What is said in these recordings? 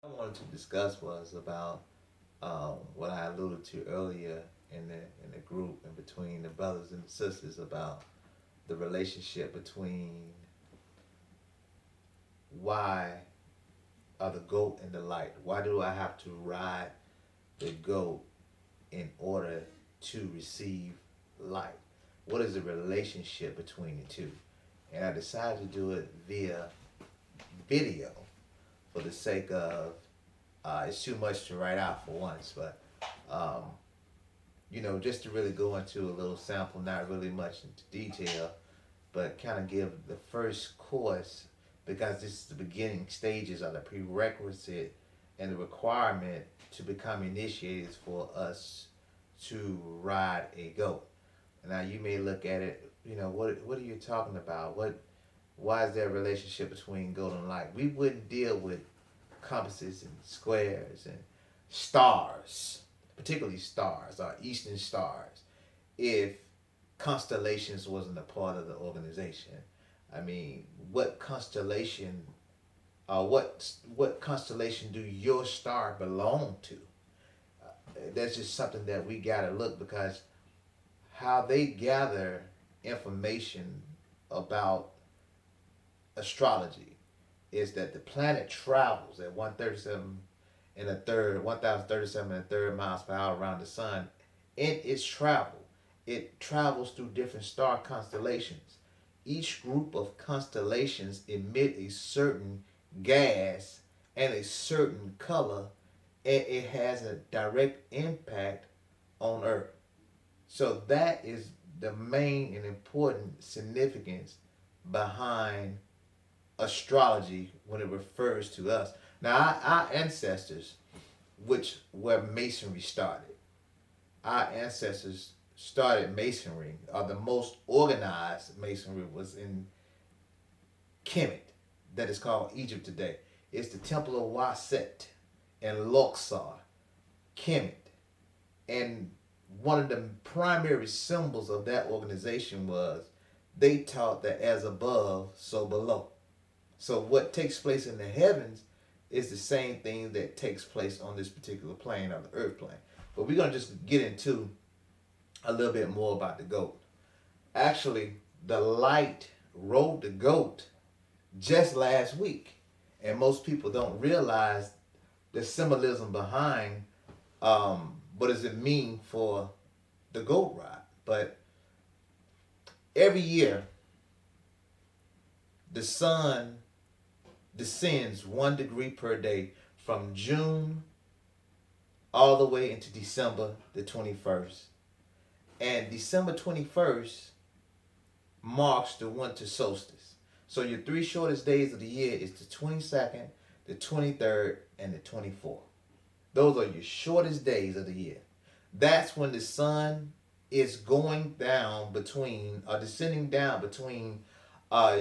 I wanted to discuss was about what I alluded to earlier in the group and between the brothers and the sisters about the relationship between why are the goat and the light. Why do I have to ride the goat in order to receive light? What is the relationship between the two? And I decided to do it via video for the sake of it's too much to write out for once, but um, just to really go into a little sample, not really much into detail, but kind of give the first course because this is the beginning stages of the prerequisite and the requirement to become initiated for us to ride a goat. Now you may look at it, what are you talking about? Why is there a relationship between goat and light? We wouldn't deal with compasses and squares and stars, particularly stars or eastern stars, if constellations wasn't a part of the organization. I mean, what constellation what constellation do your star belong to? That's just something that we gotta look because how they gather information about astrology is that the planet travels at 1037 and a third miles per hour around the sun. In its travel, it travels through different star constellations. Each group of constellations emit a certain gas and a certain color, and it has a direct impact on Earth. So that is the main and important significance behind astrology when it refers to us. Now, our ancestors, which where masonry started, our ancestors started masonry, or the most organized masonry was in Kemet, that is called Egypt today. It's the Temple of Waset and Luxor, Kemet. And one of the primary symbols of that organization was they taught that as above, so below. So what takes place in the heavens is the same thing that takes place on this particular plane of the earth plane. But we're gonna just get into a little bit more about the goat. Actually, the light rode the goat just last week, and most people don't realize the symbolism behind what does it mean for the goat ride. But every year, the sun descends 1 degree per day from June all the way into December the 21st. And December 21st marks the winter solstice. So your three shortest days of the year is the 22nd, the 23rd, and the 24th. Those are your shortest days of the year. That's when the sun is going down between, or descending down between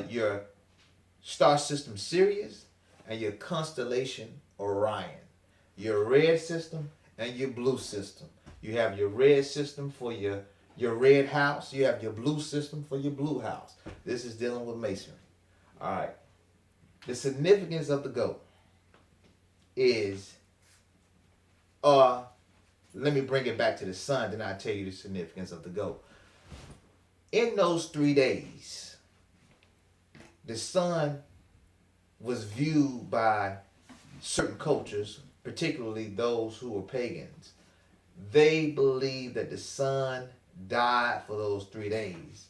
your star system Sirius and your constellation Orion. Your red system and your blue system. You have your red system for your red house. You have your blue system for your blue house. This is dealing with masonry. All right. The significance of the goat is, let me bring it back to the sun, then I'll tell you the significance of the goat. In those 3 days, the sun was viewed by certain cultures, particularly those who were pagans. They believed that the sun died for those 3 days.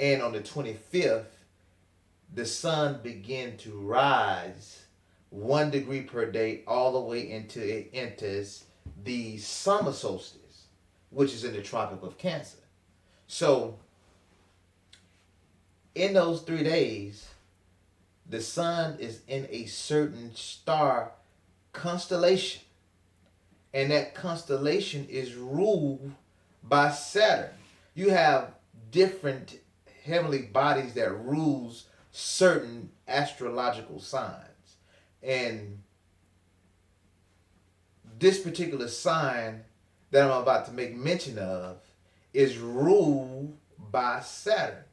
And on the 25th, the sun began to rise 1 degree per day all the way until it enters the summer solstice, which is in the Tropic of Cancer. So, in those 3 days, the sun is in a certain star constellation, and that constellation is ruled by Saturn. You have different heavenly bodies that rules certain astrological signs, and this particular sign that I'm about to make mention of is ruled by Saturn,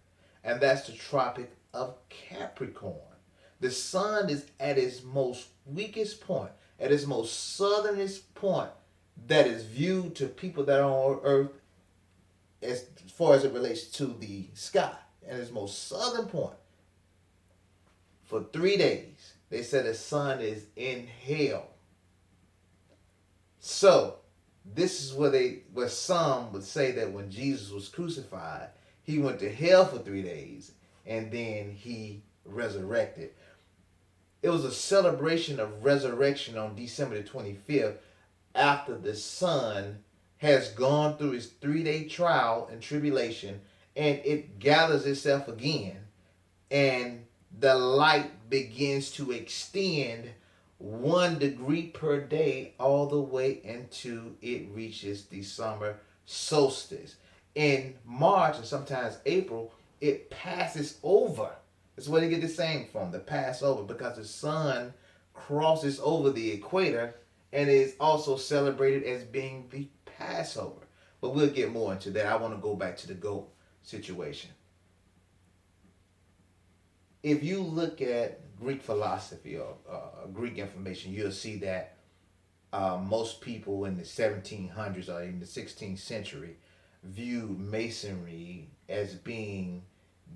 and that's the Tropic of Capricorn. The sun is at its most weakest point, at its most southernest point that is viewed to people that are on Earth as far as it relates to the sky. At its most southern point for 3 days. They said the sun is in hell. So this is where some would say that when Jesus was crucified, he went to hell for 3 days and then he resurrected. It was a celebration of resurrection on December the 25th after the sun has gone through its 3-day trial and tribulation, and it gathers itself again, and the light begins to extend 1 degree per day all the way until it reaches the summer solstice. In March and sometimes April, it passes over. That's where they get the saying from, the Passover, because the sun crosses over the equator and is also celebrated as being the Passover. But we'll get more into that. I want to go back to the goat situation. If you look at Greek philosophy or Greek information, you'll see that most people in the 1700s or in the 16th century viewed Masonry as being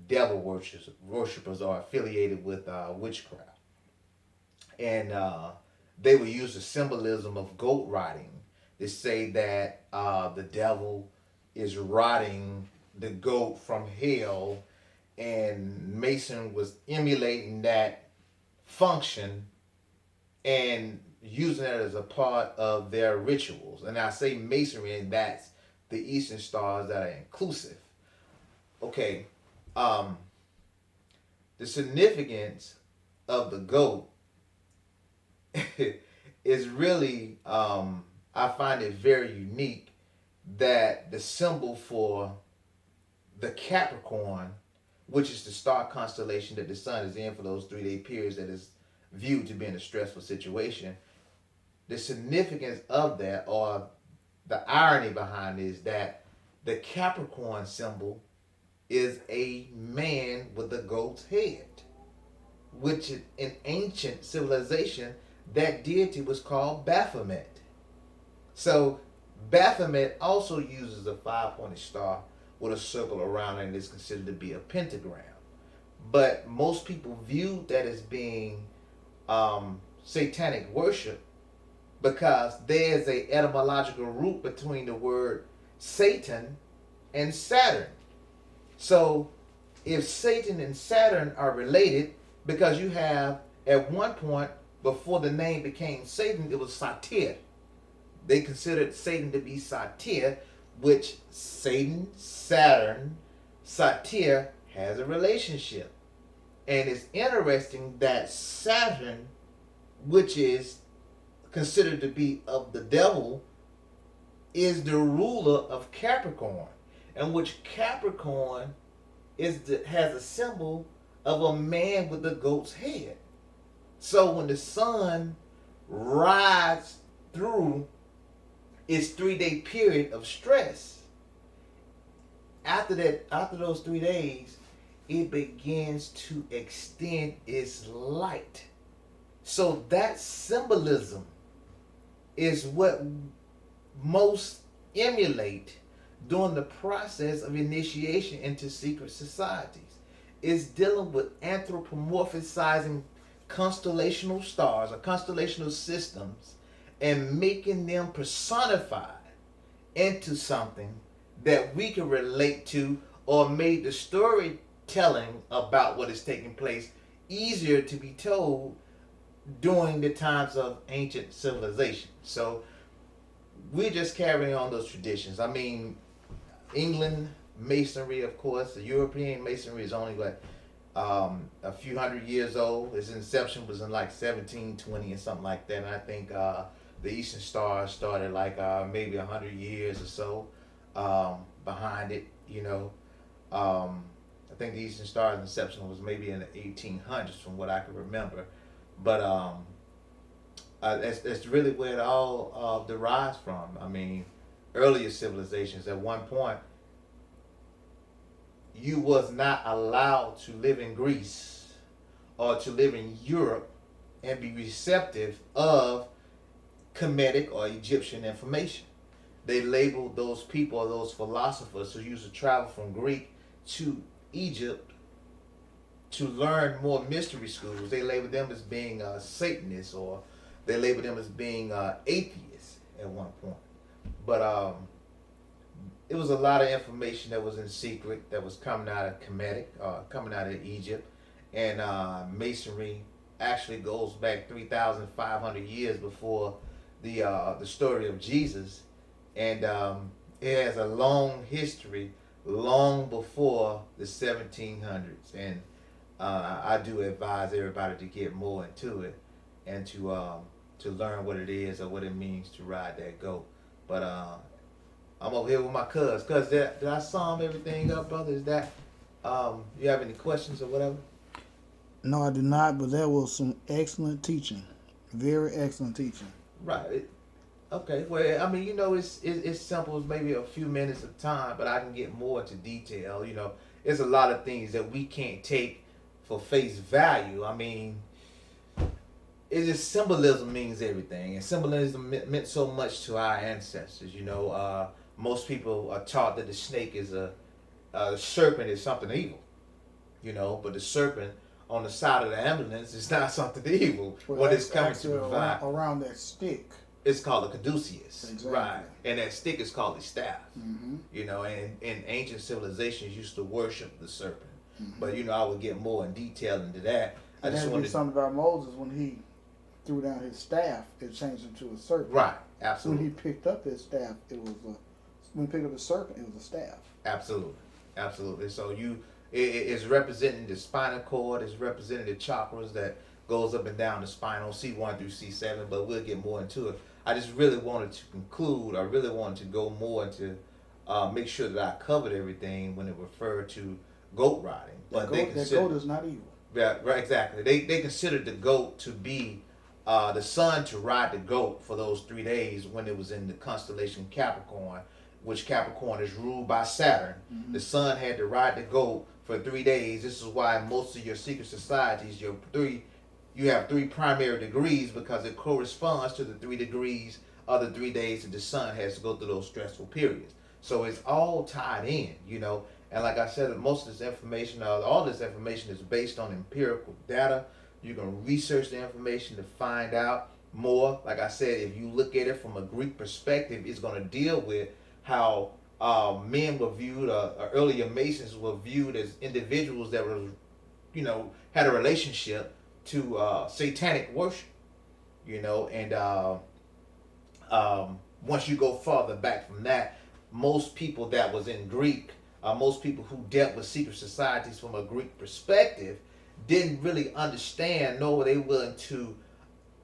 devil worshippers or affiliated with witchcraft. And they would use the symbolism of goat riding to say that the devil is riding the goat from hell, and Mason was emulating that function and using it as a part of their rituals. And I say Masonry, and that's the Eastern Stars that are inclusive. Okay, the significance of the goat is really, I find it very unique that the symbol for the Capricorn, which is the star constellation that the sun is in for those 3-day periods that is viewed to be in a stressful situation, the significance of that, or the irony behind it, is that the Capricorn symbol is a man with a goat's head, which in ancient civilization, that deity was called Baphomet. So Baphomet also uses a 5-pointed star with a circle around it and is considered to be a pentagram. But most people view that as being satanic worship, because there's a etymological root between the word Satan and Saturn. So if Satan and Saturn are related, because you have at one point before the name became Satan, it was Satyr. They considered Satan to be Satyr, which Satan, Saturn, Satyr has a relationship. And it's interesting that Saturn, which is considered to be of the devil, is the ruler of Capricorn, and which Capricorn has a symbol of a man with a goat's head. So when the sun rides through its 3-day period of stress, after those 3 days, it begins to extend its light. So that symbolism is what most emulate during the process of initiation into secret societies. It's dealing with anthropomorphizing constellational stars or constellational systems and making them personified into something that we can relate to, or made the storytelling about what is taking place easier to be told during the times of ancient civilization. So we're just carrying on those traditions. I mean, England Masonry, of course, the European Masonry is only a few hundred years old. Its inception was in like 1720 or something like that. And I think the Eastern Star started like maybe 100 years or so behind it. I think the Eastern Star's inception was maybe in the 1800s, from what I can remember. But that's really where it all derives from. I mean, earlier civilizations, at one point, you was not allowed to live in Greece or to live in Europe and be receptive of Kemetic or Egyptian information. They labeled those people or those philosophers who used to travel from Greek to Egypt to learn more mystery schools. They labeled them as being Satanists, or they labeled them as being atheists at one point. But it was a lot of information that was in secret that was coming out of Kemetic, coming out of Egypt, and Masonry actually goes back 3,500 years before the story of Jesus, and it has a long history, long before the 1700s. And I do advise everybody to get more into it and to learn what it is or what it means to ride that goat. But I'm over here with my cuz. Cuz, did I sum everything up, brother? Is that you have any questions or whatever? No, I do not, but that was some excellent teaching. Very excellent teaching. Right. Okay. Well, I mean, it's simple. It's maybe a few minutes of time, but I can get more into detail. There's a lot of things that we can't take for face value. I mean, it's just symbolism means everything, and symbolism meant so much to our ancestors. Most people are taught that the snake is the serpent is something evil. But the serpent on the side of the ambulance is not something evil. Well, what it's coming to provide. Around that stick. It's called a caduceus, exactly. Right? And that stick is called a staff. Mm-hmm. And ancient civilizations used to worship the serpent. Mm-hmm. But I would get more in detail into that. I just wanted something about Moses when he threw down his staff, it changed into a serpent. Right, absolutely. When he picked up his staff, when he picked up the serpent, it was a staff. Absolutely. So it's representing the spinal cord, it's representing the chakras that goes up and down the spinal, C1 through C7, but we'll get more into it. I just really wanted to conclude, I really wanted to go more into, make sure that I covered everything when it referred to goat riding. But that goat is not evil. Yeah, right, exactly. They considered the goat to be the sun to ride the goat for those 3 days when it was in the constellation Capricorn, which Capricorn is ruled by Saturn. Mm-hmm. The sun had to ride the goat for 3 days. This is why most of your secret societies, you have 3 primary degrees, because it corresponds to the 3 degrees of the 3 days that the sun has to go through those stressful periods. So it's all tied in, And like I said, most of this information, all this information is based on empirical data. You can research the information to find out more. Like I said, if you look at it from a Greek perspective, it's going to deal with how men were viewed, earlier Masons were viewed as individuals that were, had a relationship to satanic worship, and once you go farther back from that, most people that was in Greek, most people who dealt with secret societies from a Greek perspective didn't really understand, nor were they willing to,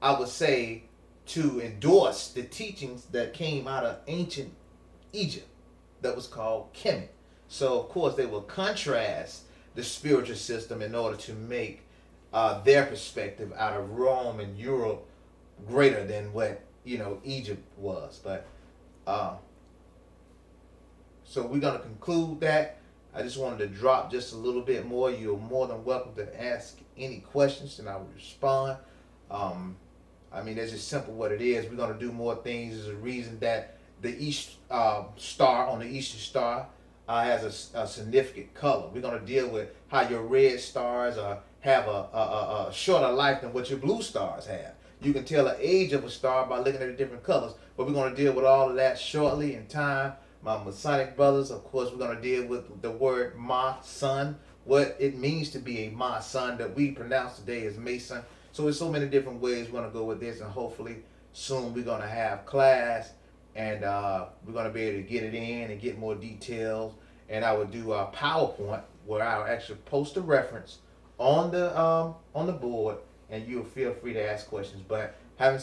I would say, to endorse the teachings that came out of ancient Egypt that was called Kemet. So, of course, they will contrast the spiritual system in order to make their perspective out of Rome and Europe greater than what, Egypt was. But, so we're going to conclude that. I just wanted to drop just a little bit more. You're more than welcome to ask any questions and I will respond. That's just simple what it is. We're going to do more things. There's a reason that the east star on the eastern star has a significant color. We're going to deal with how your red stars have a shorter life than what your blue stars have. You can tell the age of a star by looking at the different colors, but we're going to deal with all of that shortly in time. My Masonic brothers, of course, we're going to deal with the word Ma-Sun, what it means to be a Ma-Sun that we pronounce today as Mason. So there's so many different ways we're going to go with this, and hopefully soon we're going to have class, and we're going to be able to get it in and get more details. And I will do a PowerPoint where I'll actually post a reference on the board, and you'll feel free to ask questions. But having